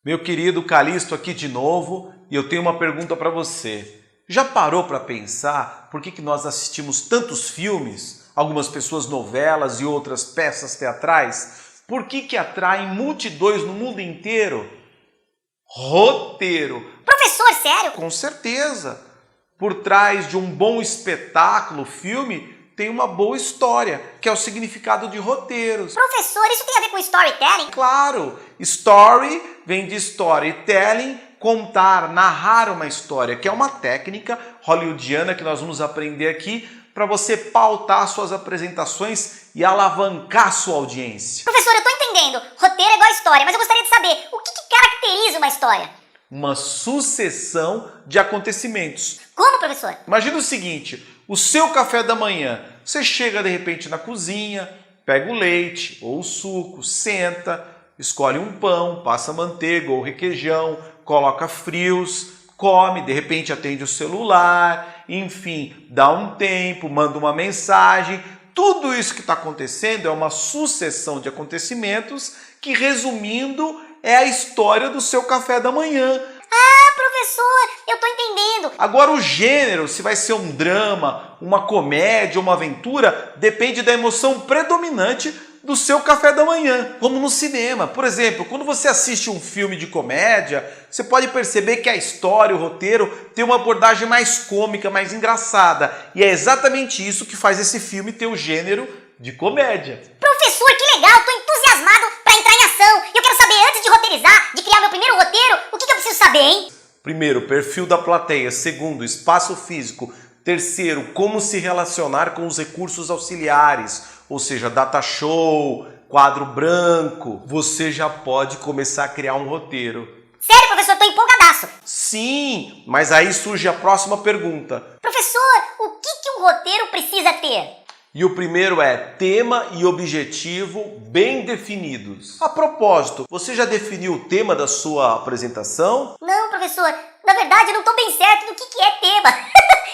Meu querido Calixto aqui de novo, e eu tenho uma pergunta para você. Já parou para pensar por que nós assistimos tantos filmes, algumas pessoas novelas e outras peças teatrais? Por que atraem multidões no mundo inteiro? Roteiro. Professor, sério? Com certeza. Por trás de um bom espetáculo, filme, tem uma boa história, que é o significado de roteiros. Professor, isso tem a ver com storytelling? Claro, story vem de storytelling, contar, narrar uma história, que é uma técnica hollywoodiana que nós vamos aprender aqui para você pautar suas apresentações e alavancar sua audiência. Professor, eu estou entendendo. Roteiro é igual a história, mas eu gostaria de saber o que caracteriza uma história? Uma sucessão de acontecimentos. Como, professor? Imagina o seguinte, o seu café da manhã, você chega de repente na cozinha, pega o leite ou o suco, senta, escolhe um pão, passa manteiga ou requeijão, coloca frios, come, de repente atende o celular, enfim, dá um tempo, manda uma mensagem. Tudo isso que está acontecendo é uma sucessão de acontecimentos que, resumindo, é a história do seu café da manhã. Ah, professor, eu estou entendendo. Agora o gênero, se vai ser um drama, uma comédia, uma aventura, depende da emoção predominante do seu café da manhã, como no cinema. Por exemplo, quando você assiste um filme de comédia, você pode perceber que a história, o roteiro, tem uma abordagem mais cômica, mais engraçada. E é exatamente isso que faz esse filme ter o gênero de comédia. Professor, que legal, estou entusiasmado para entrar em ação. Eu quero saber, antes de roteirizar, de criar meu primeiro roteiro, o que eu preciso saber, hein? Primeiro, perfil da plateia. Segundo, espaço físico. Terceiro, como se relacionar com os recursos auxiliares, ou seja, data show, quadro branco. Você já pode começar a criar um roteiro. Sério, professor, estou empolgadaço. Sim, mas aí surge a próxima pergunta. Professor, o que um roteiro precisa ter? E o primeiro é tema e objetivo bem definidos. A propósito, você já definiu o tema da sua apresentação? Não, professor. Na verdade, eu não estou bem certo do que é tema.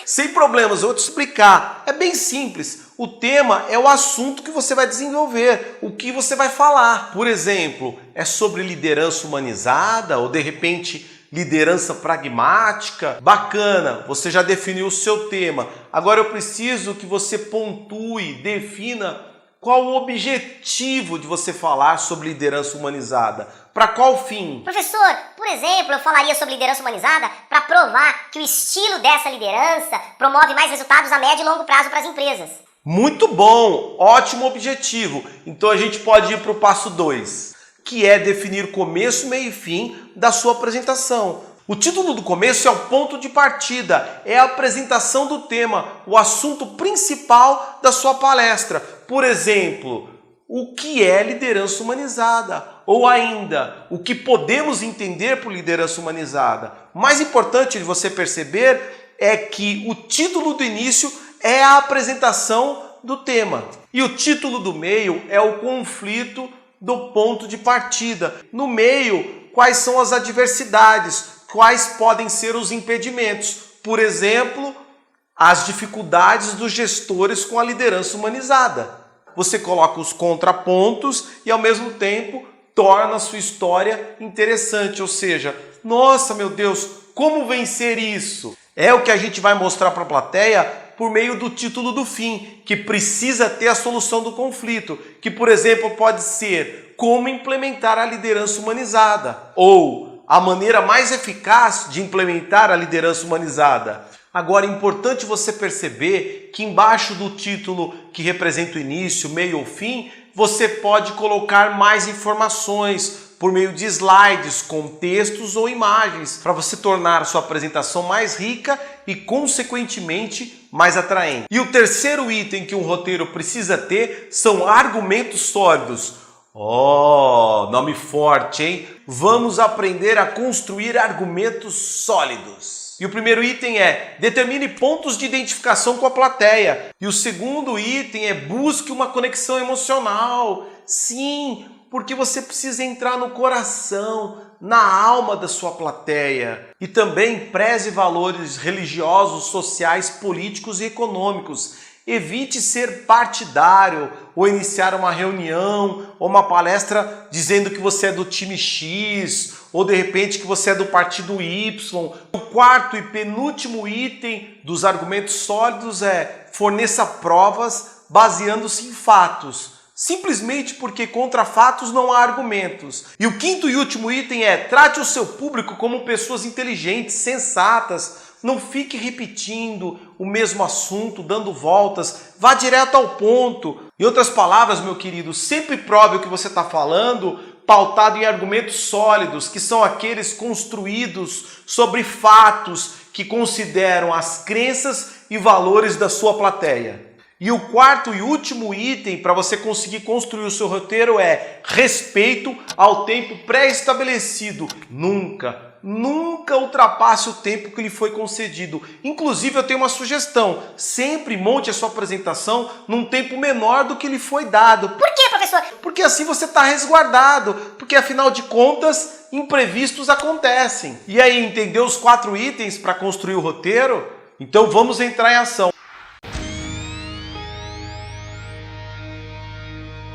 Sem problemas, eu vou te explicar. É bem simples. O tema é o assunto que você vai desenvolver, o que você vai falar. Por exemplo, é sobre liderança humanizada ou de repente liderança pragmática? Bacana, você já definiu o seu tema. Agora eu preciso que você pontue, defina qual o objetivo de você falar sobre liderança humanizada. Para qual fim? Professor, por exemplo, eu falaria sobre liderança humanizada para provar que o estilo dessa liderança promove mais resultados a médio e longo prazo para as empresas. Muito bom, ótimo objetivo. Então a gente pode ir para o passo 2, que é definir começo, meio e fim da sua apresentação. O título do começo é o ponto de partida, é a apresentação do tema, o assunto principal da sua palestra. Por exemplo, o que é liderança humanizada? Ou ainda, o que podemos entender por liderança humanizada? O mais importante de você perceber é que o título do início é a apresentação do tema. E o título do meio é o conflito do ponto de partida. No meio, quais são as adversidades? Quais podem ser os impedimentos? Por exemplo, as dificuldades dos gestores com a liderança humanizada. Você coloca os contrapontos e, ao mesmo tempo, torna a sua história interessante. Ou seja, nossa, meu Deus, como vencer isso? É o que a gente vai mostrar para a plateia por meio do título do fim, que precisa ter a solução do conflito, que, por exemplo, pode ser como implementar a liderança humanizada, ou a maneira mais eficaz de implementar a liderança humanizada. Agora, é importante você perceber que embaixo do título que representa o início, meio ou fim, você pode colocar mais informações por meio de slides, com textos ou imagens, para você tornar a sua apresentação mais rica e, consequentemente, mais atraente. E o terceiro item que um roteiro precisa ter são argumentos sólidos. Oh, nome forte, hein? Vamos aprender a construir argumentos sólidos. E o primeiro item é determine pontos de identificação com a plateia. E o segundo item é busque uma conexão emocional. Sim, porque você precisa entrar no coração, na alma da sua plateia. E também preze valores religiosos, sociais, políticos e econômicos. Evite ser partidário ou iniciar uma reunião ou uma palestra dizendo que você é do time X ou de repente que você é do partido Y. O quarto e penúltimo item dos argumentos sólidos é: forneça provas baseando-se em fatos. Simplesmente porque contra fatos não há argumentos. E o quinto e último item é: trate o seu público como pessoas inteligentes, sensatas. Não fique repetindo o mesmo assunto, dando voltas. Vá direto ao ponto. Em outras palavras, meu querido, sempre prove o que você está falando pautado em argumentos sólidos, que são aqueles construídos sobre fatos que consideram as crenças e valores da sua plateia. E o quarto e último item para você conseguir construir o seu roteiro é respeito ao tempo pré-estabelecido. Nunca ultrapasse o tempo que lhe foi concedido. Inclusive, eu tenho uma sugestão: sempre monte a sua apresentação num tempo menor do que lhe foi dado. Por quê, professor? Porque assim você está resguardado, porque afinal de contas, imprevistos acontecem. E aí, entendeu os 4 itens para construir o roteiro? Então vamos entrar em ação.